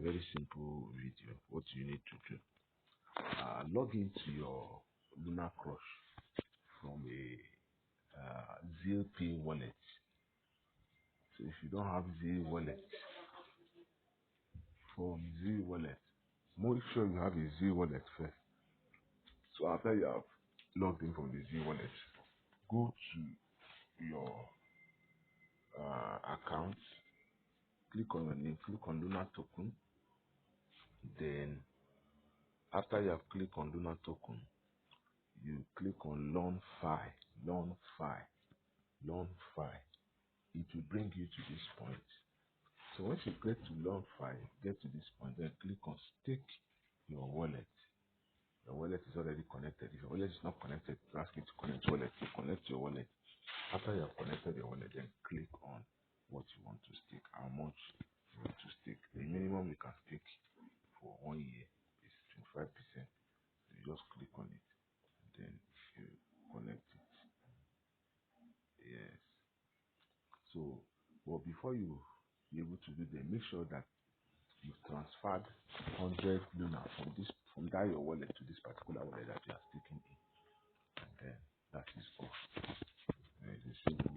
very simple video. What you need to do, log into your Lunarcrush from a ZLP wallet. So if you don't have Z wallet, from Z wallet, make sure you have a Z wallet first. So after you have logged in from the Z wallet, go to your account, click on your name, click on Lunar token. Then after you have clicked on Lunar token, you click on loan file. It will bring you to this point. So once you get to loan file, get to this point, then click on stake your wallet. Your wallet is already connected. If your wallet is not connected, ask you to connect wallet. You connect your wallet. After you have connected your wallet, then click on what you want to stake, how much you want to stake. The minimum you can stake for 1 year is 25%. So you just click on it, and then you connect it. Yes. So, but before you be able to do that, make sure that you've transferred 100 Luna from that your wallet to this particular wallet that you are staking in, and then that is all. It's a simple